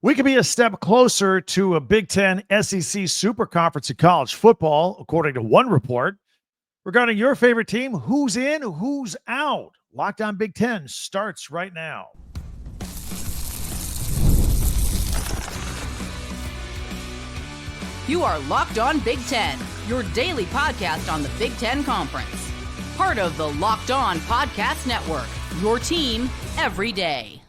We could be a step closer to a Big Ten SEC Super Conference in college football, according to one report. Regarding your favorite team, who's in, who's out? Locked On Big Ten starts right now. You are Locked On Big Ten, your daily podcast on the Big Ten Conference. Part of the Locked On Podcast Network, your team every day.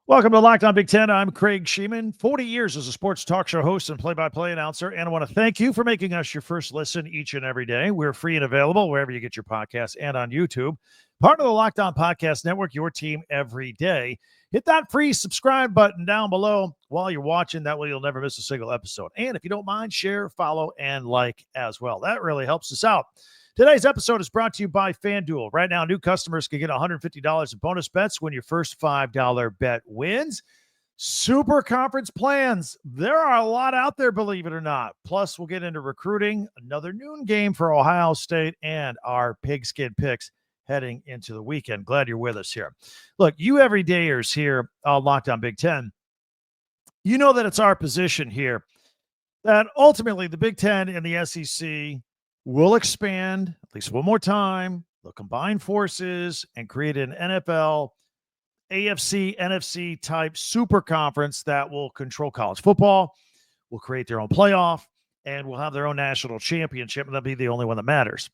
Welcome to Locked On Big Ten. I'm Craig Sheeman, 40 years as a sports talk show host and play-by-play announcer, and I want to thank you for making us your first listen each and every day. We're free and available wherever you get your podcasts and on YouTube. Part of the Locked On Podcast Network, your team every day. Hit that free subscribe button down below while you're watching. That way you'll never miss a single episode. And if you don't mind, share, follow, and like as well. That really helps us out. Today's episode is brought to you by FanDuel. Right now, new customers can get $150 in bonus bets when your first $5 bet wins. Super conference plans. There are a lot out there, believe it or not. Plus, we'll get into recruiting, another noon game for Ohio State, and our Pigskin picks heading into the weekend. Glad you're with us here. Look, you everydayers here on Locked On Big Ten, you know that it's our position here that ultimately the Big Ten and the SEC will expand at least one more time. They'll combine forces and create an NFL, AFC, NFC type super conference that will control college football, will create their own playoff, and will have their own national championship, and that'll be the only one that matters.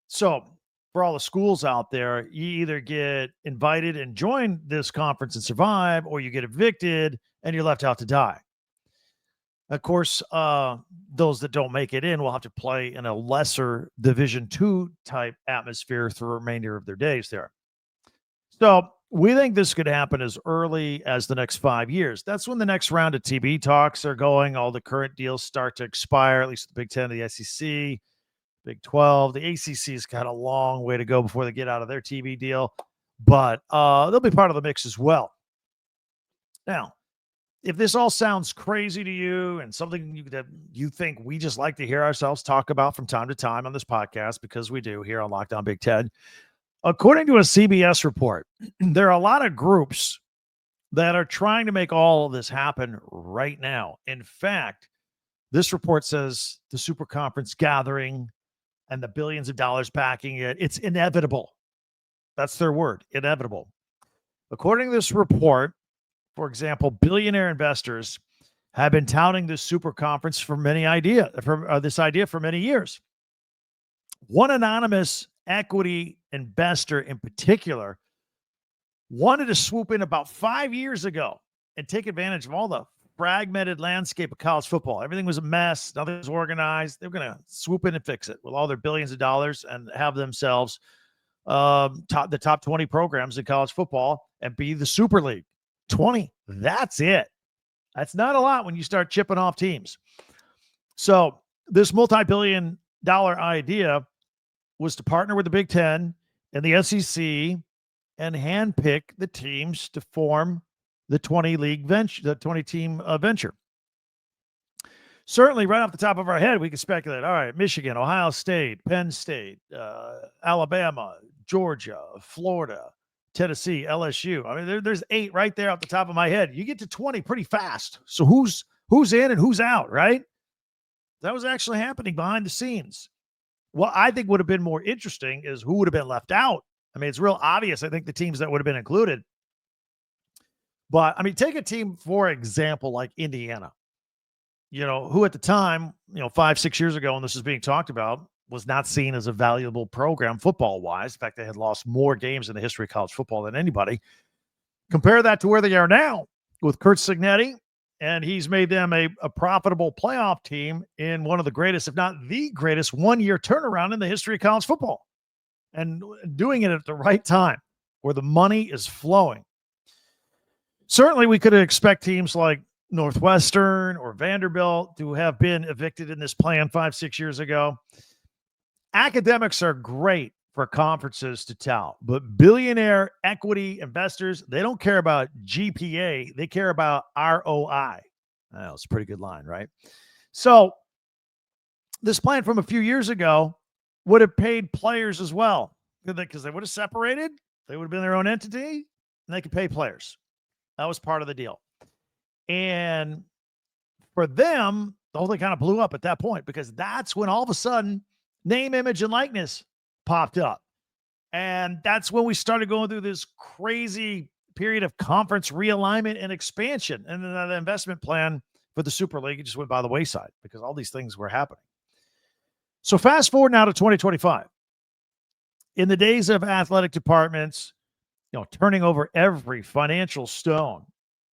So for all the schools out there, you either get invited and join this conference and survive, or you get evicted and you're left out to die. Of course, those that don't make it in will have to play in a lesser Division II type atmosphere through the remainder of their days there. So we think this could happen as early as the next 5 years. That's when the next round of TV talks are going. All the current deals start to expire, at least the Big Ten, the SEC, Big 12. The ACC's got a long way to go before they get out of their TV deal, but they'll be part of the mix as well. Now, if this all sounds crazy to you and something that you think we just like to hear ourselves talk about from time to time on this podcast, because we do here on Locked On Big Ten, according to a CBS report, there are a lot of groups that are trying to make all of this happen right now. In fact, this report says the Super Conference gathering and the billions of dollars backing it, it's inevitable. That's their word, inevitable. According to this report, for example, billionaire investors have been touting this super conference for this idea for many years. One anonymous equity investor in particular wanted to swoop in about 5 years ago and take advantage of all the fragmented landscape of college football. Everything was a mess. Nothing was organized. They were going to swoop in and fix it with all their billions of dollars and have themselves the top 20 programs in college football and be the Super League. 20. That's it. That's not a lot when you start chipping off teams. So this multi-billion-dollar idea was to partner with the Big Ten and the SEC and handpick the teams to form the 20-league venture, the 20-team venture. Certainly, right off the top of our head, we can speculate. All right, Michigan, Ohio State, Penn State, Alabama, Georgia, Florida, Tennessee, LSU. I mean, there's 8 right there off the top of my head. You get to 20 pretty fast. So who's in and who's out, right? That was actually happening behind the scenes. What I think would have been more interesting is who would have been left out. I mean, it's real obvious, I think, the teams that would have been included. But, I mean, take a team, for example, like Indiana, who at the time, 5-6 years ago when this was being talked about, was not seen as a valuable program football-wise. In fact, they had lost more games in the history of college football than anybody. Compare that to where they are now with Curt Cignetti, and he's made them a profitable playoff team in one of the greatest, if not the greatest, one-year turnaround in the history of college football. And doing it at the right time where the money is flowing. Certainly, we could expect teams like Northwestern or Vanderbilt to have been evicted in this plan 5-6 years ago. Academics are great for conferences to tout, but billionaire equity investors, they don't care about GPA. They care about ROI. It's a pretty good line, right? So this plan from a few years ago would have paid players as well because they would have separated. They would have been their own entity and they could pay players. That was part of the deal. And for them, the whole thing kind of blew up at that point because that's when all of a sudden name, image, and likeness popped up. And that's when we started going through this crazy period of conference realignment and expansion. And then the investment plan for the Super League just went by the wayside because all these things were happening. So fast forward now to 2025. In the days of athletic departments, turning over every financial stone,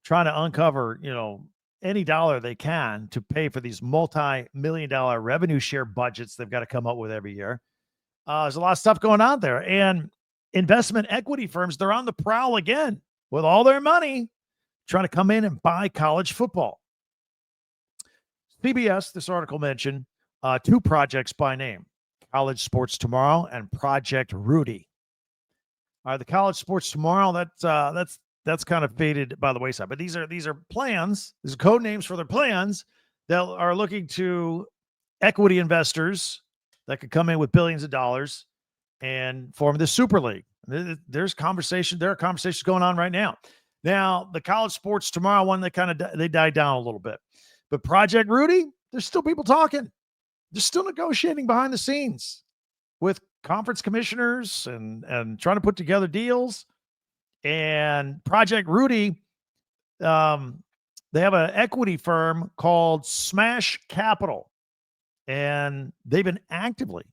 trying to uncover, any dollar they can to pay for these multi-million-dollar revenue share budgets they've got to come up with every year. There's a lot of stuff going on there. And investment equity firms, they're on the prowl again with all their money, trying to come in and buy college football. CBS, this article mentioned two projects by name, College Sports Tomorrow and Project Rudy. All right, the College Sports Tomorrow, that's kind of faded by the wayside. But these are plans. These are code names for their plans that are looking to equity investors that could come in with billions of dollars and form the Super League. There are conversations going on right now. Now, the College Sports Tomorrow one, they died down a little bit. But Project Rudy, there's still people talking. They're still negotiating behind the scenes with conference commissioners and trying to put together deals. And Project Rudy, they have an equity firm called Smash Capital. And they've been actively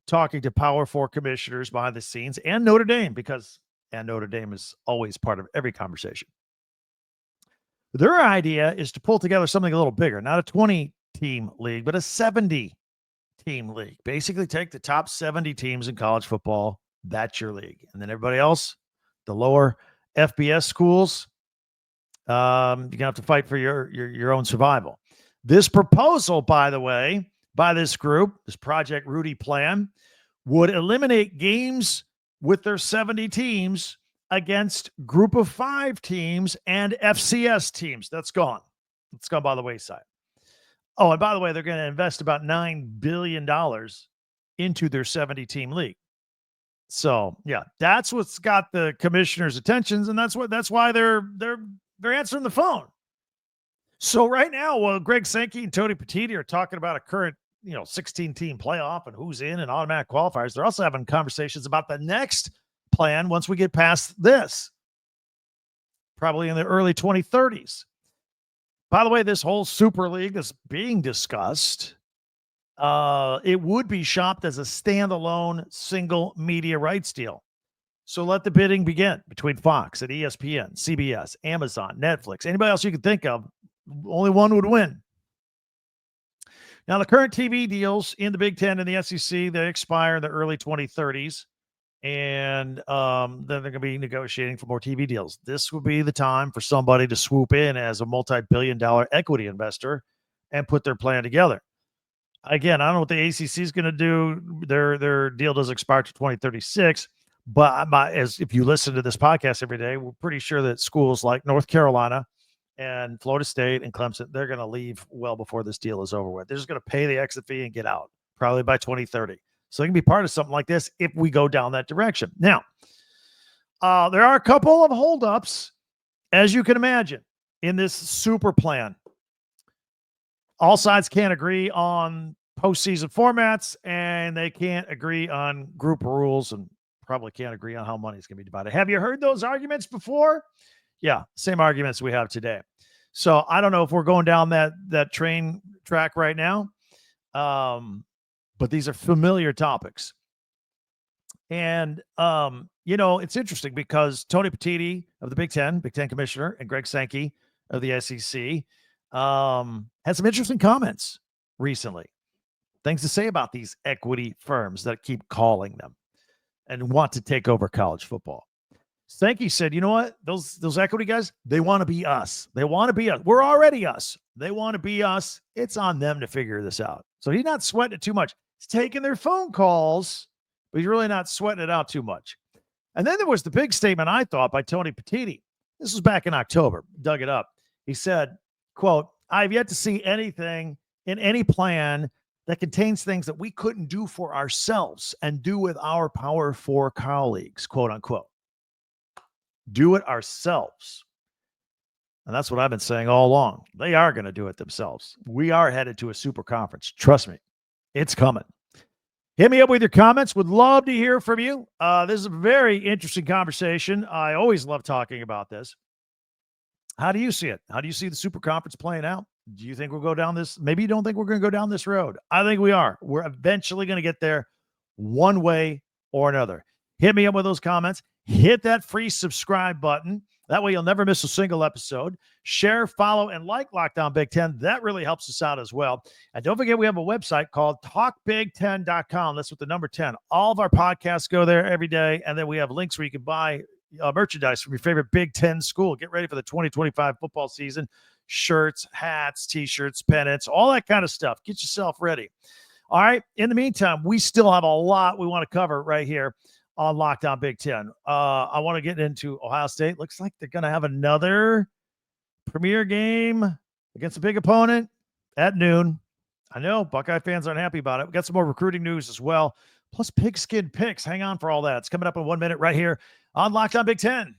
talking to Power 4 commissioners behind the scenes and Notre Dame and Notre Dame is always part of every conversation. Their idea is to pull together something a little bigger, not a 20-team league, but a 70-team league. Basically take the top 70 teams in college football. That's your league. And then everybody else, the lower FBS schools, you're going to have to fight for your own survival. This proposal, by the way, by this group, this Project Rudy plan, would eliminate games with their 70 teams against group of 5 teams and FCS teams. That's gone. It's gone by the wayside. Oh, and by the way, they're going to invest about $9 billion into their 70-team league. So, yeah, that's what's got the commissioner's attentions, and that's why they're answering the phone. So right now, Greg Sankey and Tony Petitti are talking about a current, 16-team playoff and who's in and automatic qualifiers. They're also having conversations about the next plan once we get past this, probably in the early 2030s. By the way, this whole Super League that's being discussed, it would be shopped as a standalone single media rights deal. So let the bidding begin between Fox and ESPN, CBS, Amazon, Netflix, anybody else you can think of. Only one would win. Now, the current TV deals in the Big Ten and the SEC, they expire in the early 2030s. And then they're going to be negotiating for more TV deals. This will be the time for somebody to swoop in as a multi-billion-dollar equity investor and put their plan together. Again, I don't know what the ACC is going to do. Their deal does expire to 2036. But if you listen to this podcast every day, we're pretty sure that schools like North Carolina and Florida State and Clemson, they're going to leave well before this deal is over with. They're just going to pay the exit fee and get out, probably by 2030. So they can be part of something like this if we go down that direction. Now, there are a couple of holdups, as you can imagine, in this super plan. All sides can't agree on postseason formats, and they can't agree on group rules, and probably can't agree on how money is going to be divided. Have you heard those arguments before? Yeah, same arguments we have today. So I don't know if we're going down that train track right now, but these are familiar topics. And, it's interesting because Tony Petitti of the Big Ten Commissioner, and Greg Sankey of the SEC had some interesting comments recently. Things to say about these equity firms that keep calling them and want to take over college football. Sankey said, you know what? Those equity guys, they want to be us. They want to be us. We're already us. They want to be us. It's on them to figure this out. So he's not sweating it too much. He's taking their phone calls, but he's really not sweating it out too much. And then there was the big statement, I thought, by Tony Petitti. This was back in October. Dug it up. He said, quote, "I've yet to see anything in any plan that contains things that we couldn't do for ourselves and do with our Power 4 colleagues," quote unquote. Do it ourselves. And that's what I've been saying all along. They are going to do it themselves. We are headed to a super conference. Trust me, it's coming. Hit me up with your comments. Would love to hear from you. This is a very interesting conversation. I always love talking about this. How do you see it? How do you see the super conference playing out? Do you think we'll go down this? Maybe you don't think we're going to go down this road. I think we are. We're eventually going to get there one way or another. Hit me up with those comments. Hit that free subscribe button. That way you'll never miss a single episode. Share, follow, and like Locked On Big Ten. That really helps us out as well. And don't forget, we have a website called talkbig10.com. That's with the number 10. All of our podcasts go there every day. And then we have links where you can buy merchandise from your favorite Big Ten school. Get ready for the 2025 football season. Shirts, hats, T-shirts, pennants, all that kind of stuff. Get yourself ready. All right. In the meantime, we still have a lot we want to cover right here on Locked On Big Ten. I want to get into Ohio State. Looks like they're going to have another premier game against a big opponent at noon. I know Buckeye fans aren't happy about it. We got some more recruiting news as well, plus Pigskin picks. Hang on for all that. It's coming up in 1 minute right here on Locked On Big Ten.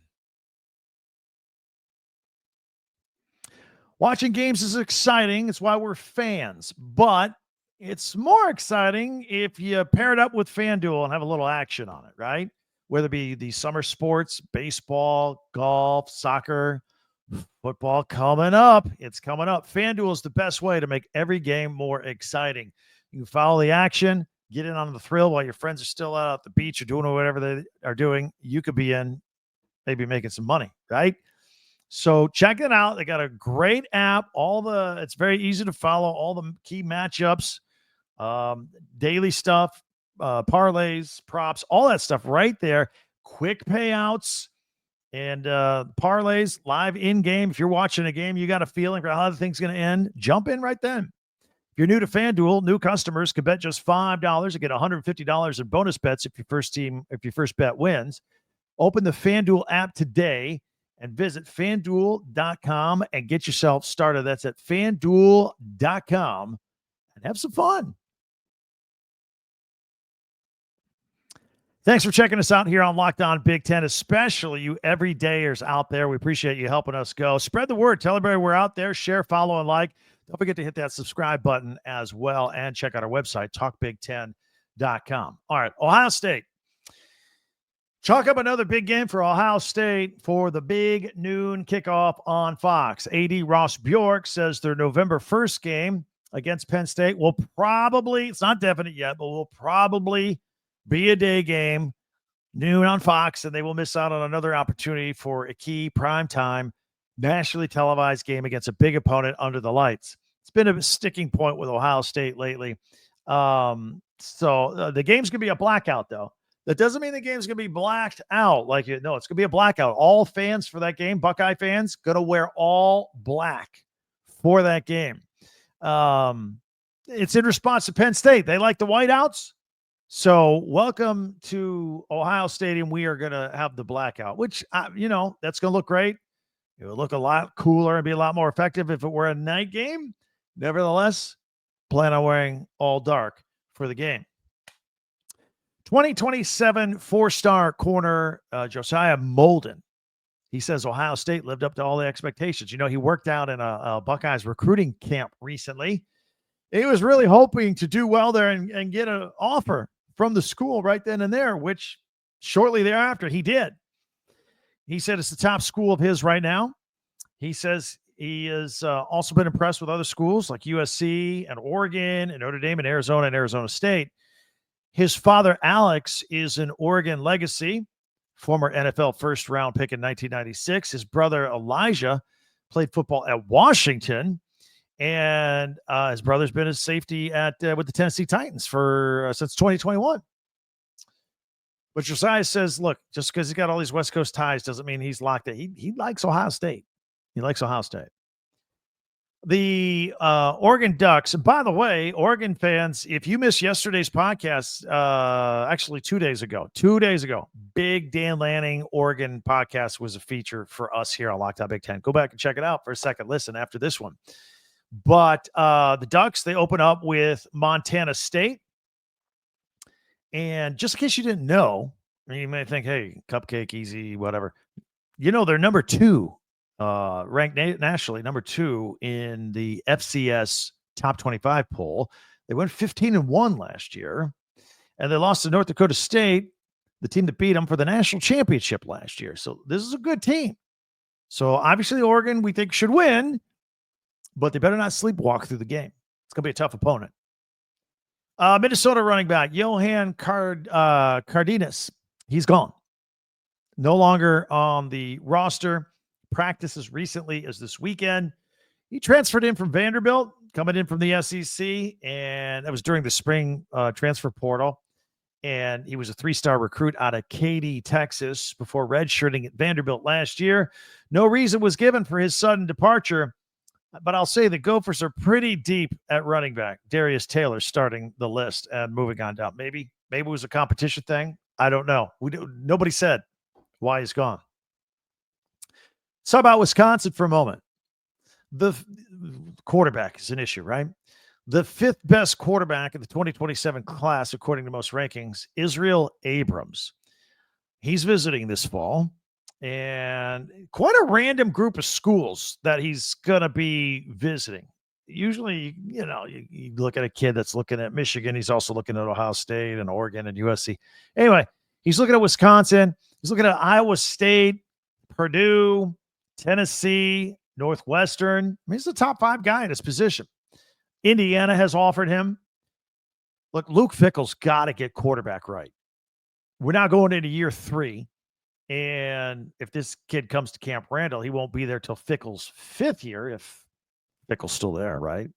Watching games is exciting. It's why we're fans, but it's more exciting if you pair it up with FanDuel and have a little action on it, right? Whether it be the summer sports, baseball, golf, soccer, football coming up. It's coming up. FanDuel is the best way to make every game more exciting. You can follow the action, get in on the thrill while your friends are still out at the beach or doing whatever they are doing. You could be in, maybe making some money, right? So check it out. They got a great app. It's very easy to follow all the key matchups. Daily stuff, parlays, props, all that stuff right there. Quick payouts and parlays live in game. If you're watching a game, you got a feeling for how the thing's going to end, jump in right then. If you're new to FanDuel, new customers can bet just $5 and get $150 in bonus bets if your first bet wins. Open the FanDuel app today and visit FanDuel.com and get yourself started. That's at FanDuel.com and have some fun. Thanks for checking us out here on Locked On Big Ten, especially you everydayers out there. We appreciate you helping us go. Spread the word. Tell everybody we're out there. Share, follow, and like. Don't forget to hit that subscribe button as well and check out our website, talkbig10.com. All right, Ohio State. Chalk up another big game for Ohio State for the Big Noon Kickoff on Fox. AD Ross Bjork says their November 1st game against Penn State will probably, it's not definite yet, but will probably be a day game, noon on Fox, and they will miss out on another opportunity for a key primetime, nationally televised game against a big opponent under the lights. It's been a sticking point with Ohio State lately. So the game's going to be a blackout, though. That doesn't mean the game's going to be blacked out. No, it's going to be a blackout. All fans for that game, Buckeye fans, going to wear all black for that game. It's in response to Penn State. They like the whiteouts. So welcome to Ohio Stadium. We are going to have the blackout, which, that's going to look great. It will look a lot cooler and be a lot more effective if it were a night game. Nevertheless, plan on wearing all dark for the game. 2027 four-star corner Josiah Molden. He says Ohio State lived up to all the expectations. He worked out in a Buckeyes recruiting camp recently. He was really hoping to do well there and get an offer from the school right then and there, which shortly thereafter he did. He said it's the top school of his right now. He says he has also been impressed with other schools like USC and Oregon and Notre Dame and Arizona State. His father, Alex, is an Oregon legacy, former NFL first-round pick in 1996. His brother, Elijah, played football at Washington. And his brother's been a safety with the Tennessee Titans since 2021. But Josiah says, look, just because he's got all these West Coast ties doesn't mean he's locked in. He likes Ohio State. He likes Ohio State. The Oregon Ducks, and by the way, Oregon fans, if you missed yesterday's podcast, actually 2 days ago, Big Dan Lanning Oregon podcast was a feature for us here on Locked On Big Ten. Go back and check it out for a second listen after this one. But the Ducks, they open up with Montana State. And just in case you didn't know, you may think, hey, cupcake, easy, whatever. They're number 2 ranked nationally number 2 in the FCS top 25 poll. They went 15-1 last year, and they lost to North Dakota State, the team that beat them for the national championship last year. So this is a good team. So obviously Oregon, we think, should win, but they better not sleepwalk through the game. It's going to be a tough opponent. Minnesota running back Johan Cardenas, he's gone. No longer on the roster. Practiced as recently as this weekend. He transferred in from Vanderbilt, coming in from the SEC, and that was during the spring transfer portal. And he was a 3-star recruit out of Katy, Texas, before redshirting at Vanderbilt last year. No reason was given for his sudden departure, but I'll say the Gophers are pretty deep at running back. Darius Taylor starting the list and moving on down. Maybe it was a competition thing. I don't know. Nobody said why he's gone. Let's talk about Wisconsin for a moment. The quarterback is an issue, right? The 5th best quarterback in the 2027 class, according to most rankings, Israel Abrams. He's visiting this fall, and quite a random group of schools that he's going to be visiting. Usually, you look at a kid that's looking at Michigan. He's also looking at Ohio State and Oregon and USC. Anyway, he's looking at Wisconsin. He's looking at Iowa State, Purdue, Tennessee, Northwestern. I mean, he's the top 5 guy in his position. Indiana has offered him. Look, Luke Fickell's got to get quarterback right. We're now going into year 3. And if this kid comes to Camp Randall, he won't be there till Fickell's 5th year, if Fickell's still there, right?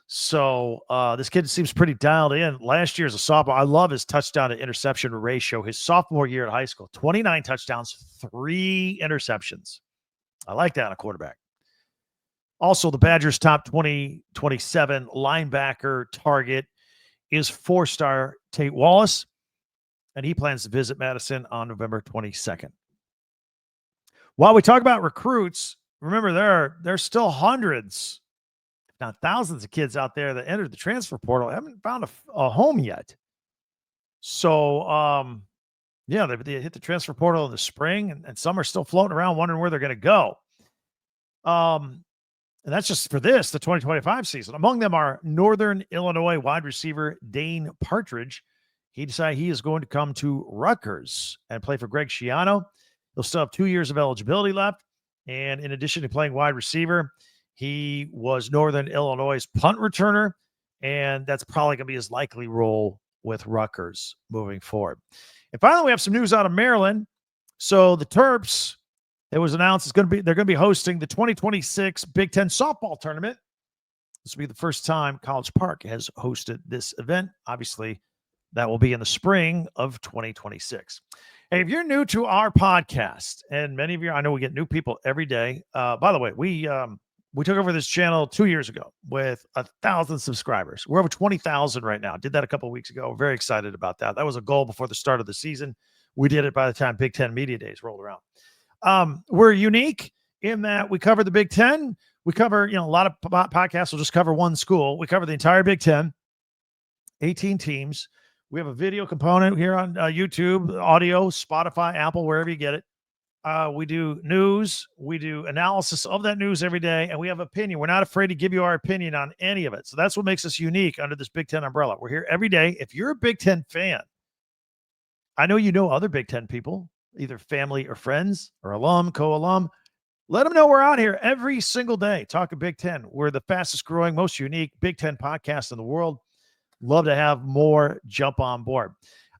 So this kid seems pretty dialed in. Last year as a sophomore, I love his touchdown to interception ratio. His sophomore year at high school, 29 touchdowns, 3 interceptions. I like that on a quarterback. Also, the Badgers' top 2027 linebacker target is 4-star Tate Wallace, and he plans to visit Madison on November 22nd. While we talk about recruits, remember there's still hundreds, if not thousands of kids out there that entered the transfer portal, haven't found a home yet. So, they hit the transfer portal in the spring, and some are still floating around wondering where they're going to go. And that's just for the 2025 season. Among them are Northern Illinois wide receiver Dane Partridge. He decided he is going to come to Rutgers and play for Greg Schiano. He'll still have 2 years of eligibility left. And in addition to playing wide receiver, he was Northern Illinois' punt returner. And that's probably going to be his likely role with Rutgers moving forward. And finally, we have some news out of Maryland. So the Terps, it was announced they're going to be hosting the 2026 Big Ten softball tournament. This will be the first time College Park has hosted this event. Obviously, that will be in the spring of 2026. Hey, if you're new to our podcast, and many of you, I know we get new people every day. By the way, we took over this channel 2 years ago with 1,000 subscribers. We're over 20,000 right now. Did that a couple of weeks ago. We're very excited about that. That was a goal before the start of the season. We did it by the time Big Ten Media Days rolled around. We're unique in that we cover the Big Ten. We cover, a lot of podcasts will just cover one school. We cover the entire Big Ten, 18 teams. We have a video component here on YouTube, audio, Spotify, Apple, wherever you get it. We do news. We do analysis of that news every day, and we have opinion. We're not afraid to give you our opinion on any of it. So that's what makes us unique under this Big Ten umbrella. We're here every day. If you're a Big Ten fan, I know you know other Big Ten people, either family or friends or alum, co-alum. Let them know we're out here every single day talking Big Ten. We're the fastest growing, most unique Big Ten podcast in the world. Love to have more jump on board.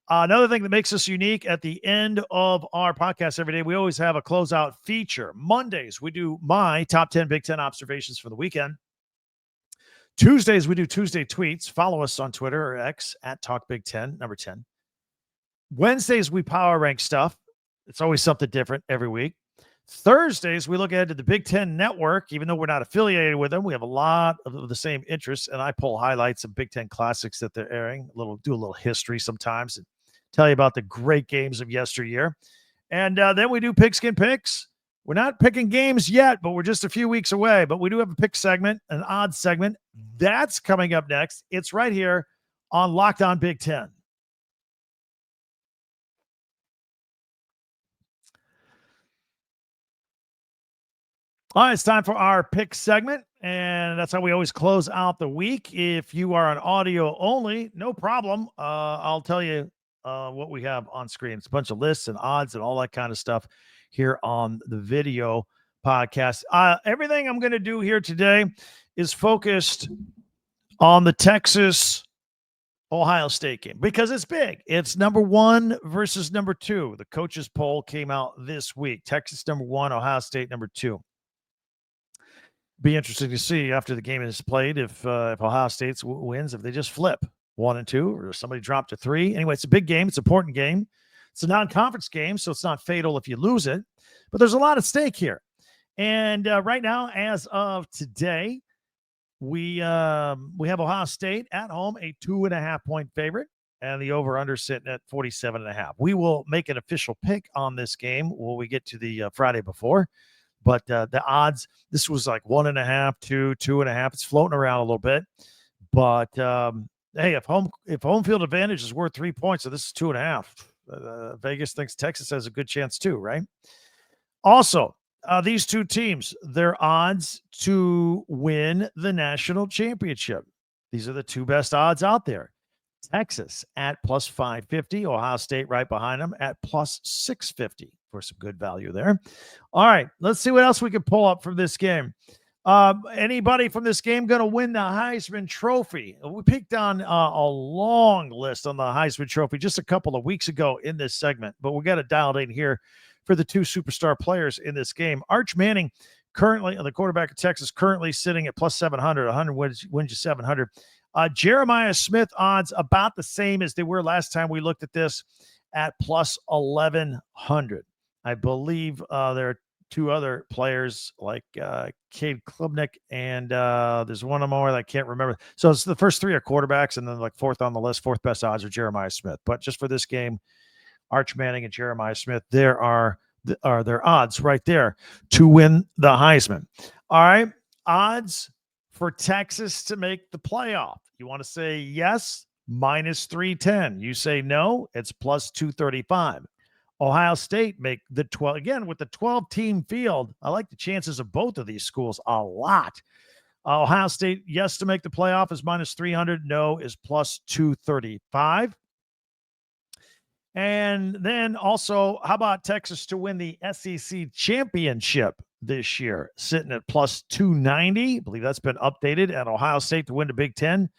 Another thing that makes us unique, at the end of our podcast every day, we always have a closeout feature. Mondays, we do my top 10 Big Ten observations for the weekend. Tuesdays, we do Tuesday tweets. Follow us on Twitter or X at TalkBig10, number 10. Wednesdays, we power rank stuff. It's always something different every week. Thursdays, we look ahead to the Big Ten Network. Even though we're not affiliated with them, we have a lot of the same interests, and I pull highlights of Big Ten classics that they're airing. Do a little history sometimes and tell you about the great games of yesteryear. And then we do Pigskin Picks. We're not picking games yet, but we're just a few weeks away. But we do have a pick segment, an odd segment. That's coming up next. It's right here on Locked On Big Ten. All right, it's time for our pick segment, and that's how we always close out the week. If you are on audio only, no problem. I'll tell you what we have on screen. It's a bunch of lists and odds and all that kind of stuff here on the video podcast. Everything I'm going to do here today is focused on the Texas Ohio State game because it's big. It's number 1 versus number 2. The coaches poll came out this week. Texas number 1, Ohio State number 2. Be interesting to see after the game is played if Ohio State wins, if they just flip 1 and 2 or somebody drop to 3. Anyway, it's a big game. It's an important game. It's a non-conference game, so it's not fatal if you lose it. But there's a lot at stake here. And right now, as of today, we have Ohio State at home, a 2.5-point favorite, and the over/under sitting at 47.5. We will make an official pick on this game when we get to the Friday before. But the odds, this was like 1.5, 2, 2.5. It's floating around a little bit. But hey, if home field advantage is worth 3 points, so this is 2.5. Vegas thinks Texas has a good chance too, right? Also, these two teams, their odds to win the national championship. These are the two best odds out there. Texas at plus 550, Ohio State right behind them at plus 650 for some good value there. All right, let's see what else we can pull up from this game. Anybody from this game going to win the Heisman Trophy? We picked on a long list on the Heisman Trophy just a couple of weeks ago in this segment, but we got it dialed in here for the two superstar players in this game. Arch Manning, currently the quarterback of Texas, currently sitting at plus 700. 100 wins you 700. Jeremiah Smith odds about the same as they were last time we looked at this at plus 1,100. I believe there are two other players like Cade Klubnik and there's one more that I can't remember. So it's the first three are quarterbacks, and then like fourth on the list, fourth best odds are Jeremiah Smith. But just for this game, Arch Manning and Jeremiah Smith, there are their odds right there to win the Heisman. All right, odds for Texas to make the playoff. You want to say yes, minus 310. You say no, it's plus 235. Ohio State make the 12, again, with the 12-team field. I like the chances of both of these schools a lot. Ohio State, yes, to make the playoff is minus 300. No is plus 235. And then also, how about Texas to win the SEC championship this year, sitting at plus 290. I believe that's been updated. And Ohio State to win the Big Ten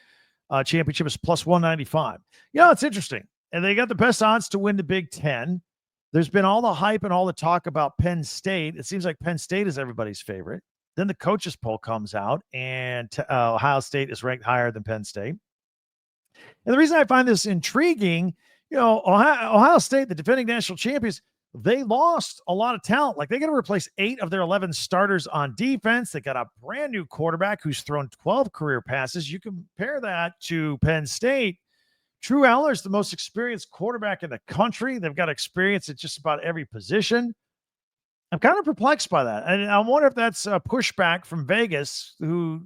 championship is plus 195. It's interesting. And they got the best odds to win the Big Ten. There's been all the hype and all the talk about Penn State. It seems like Penn State is everybody's favorite. Then the coaches poll comes out, and Ohio State is ranked higher than Penn State. And the reason I find this intriguing, Ohio State, the defending national champions, they lost a lot of talent. Like, they got to replace 8 of their 11 starters on defense. They got a brand new quarterback who's thrown 12 career passes. You compare that to Penn State. Drew Aller is the most experienced quarterback in the country. They've got experience at just about every position. I'm kind of perplexed by that. And I wonder if that's a pushback from Vegas, who,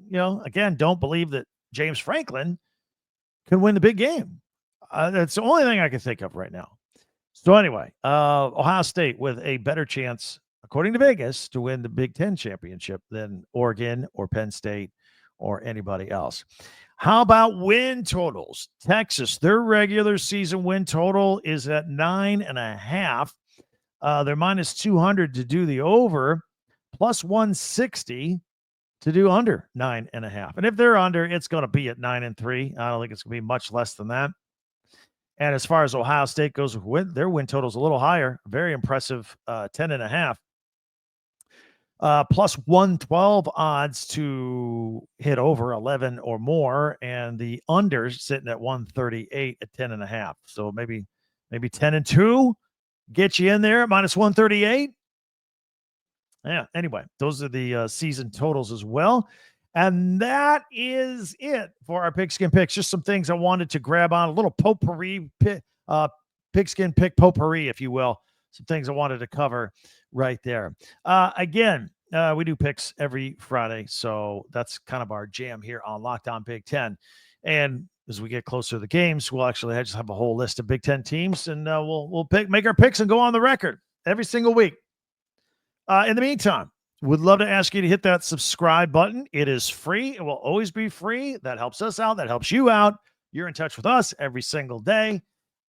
again, don't believe that James Franklin can win the big game. That's the only thing I can think of right now. So anyway, Ohio State with a better chance, according to Vegas, to win the Big Ten championship than Oregon or Penn State or anybody else. How about win totals? Texas, their regular season win total is at 9.5. They're minus 200 to do the over, plus 160 to do under 9.5. And if they're under, it's going to be at 9-3. I don't think it's going to be much less than that. And as far as Ohio State goes, their win total is a little higher. Very impressive, 10.5. Plus 112 odds to hit over 11 or more, and the under sitting at 138 at 10.5. So maybe 10-2 get you in there at minus 138. Yeah. Anyway, those are the season totals as well. And that is it for our Pigskin picks. Just some things I wanted to grab on, a little potpourri, Pigskin pick potpourri, if you will. Some things I wanted to cover right there. Again, we do picks every Friday, so that's kind of our jam here on Locked On Big Ten. And as we get closer to the games, we'll actually just have a whole list of Big Ten teams, and we'll make our picks and go on the record every single week. In the meantime, Would love to ask you to hit that subscribe button. It is free. It will always be free. That helps us out. That helps you out. You're in touch with us every single day.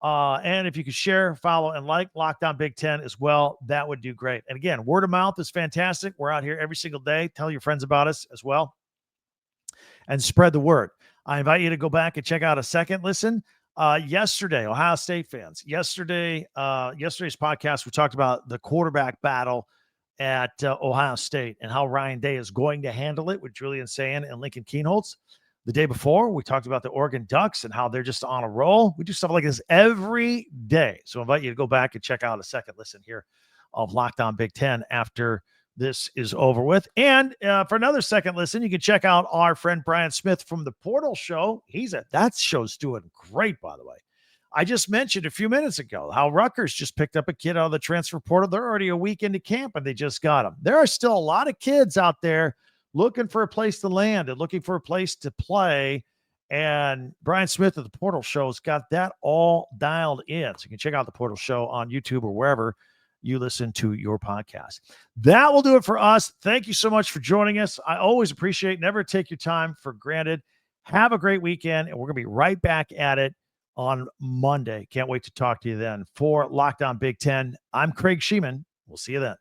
And if you could share, follow, and like Locked On Big Ten as well, that would do great. And again, word of mouth is fantastic. We're out here every single day. Tell your friends about us as well and spread the word. I invite you to go back and check out a second listen. Yesterday, Ohio State fans, yesterday's podcast, we talked about the quarterback battle at Ohio State and how Ryan Day is going to handle it with Julian Sayin and Lincoln Kienholz. The day before, we talked about the Oregon Ducks and how they're just on a roll. We do stuff like this every day. So I invite you to go back and check out a second listen here of Locked On Big Ten after this is over with. And for another second listen, you can check out our friend Brian Smith from the Portal Show. That show's doing great, by the way. I just mentioned a few minutes ago how Rutgers just picked up a kid out of the transfer portal. They're already a week into camp and they just got him. There are still a lot of kids out there looking for a place to land and looking for a place to play. And Brian Smith of the Portal Show has got that all dialed in. So you can check out the Portal Show on YouTube or wherever you listen to your podcast. That will do it for us. Thank you so much for joining us. I always appreciate, never take your time for granted. Have a great weekend, and we're going to be right back at it on Monday. Can't wait to talk to you then. For Locked On Big Ten, I'm Craig Sheeman. We'll see you then.